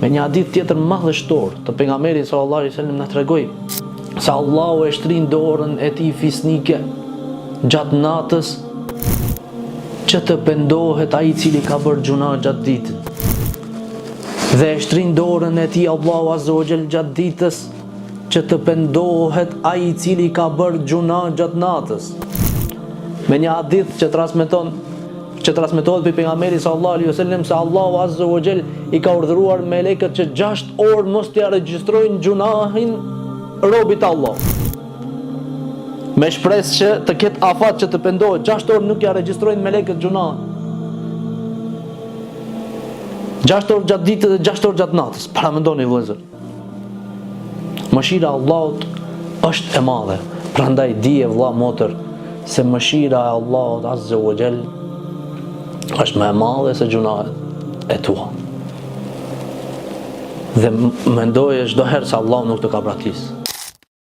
Me një hadith tjetër madhështor të pejgamberit sallallahu alaihi wasallam na tregoi se Allahu e shtrin dorën e tij fisnike gjatë natës që të pendohet ai i cili ka bërë gjuna gjatë ditës. Dhe e shtrin dorën e tij Allahu azza wa jall gjatë ditës që të pendohet ai i cili ka bërë gjuna gjatë natës. Me një hadith që transmetohet për pejgamberin sallallahu alaihi wasallam se Allahu azza wa jall i ka urdhëruar melekët që 6 orë mos t'i regjistrojnë gjunahin robit Allah. Me shpresë që të ketë afat që të pendohet, 6 orë nuk ja regjistrojnë melekët gjunahin. 6 orë gjatë ditës dhe 6 orë gjatë natës. Para mendoni vëllezër. Mëshira e Allahut është e madhe. Prandaj dije vëlla motër se mëshira e Allahut azza wa jall është më e madhe se gjunahet e tua. Dhe mendoje çdo herë se Allahu nuk të ka braktisë.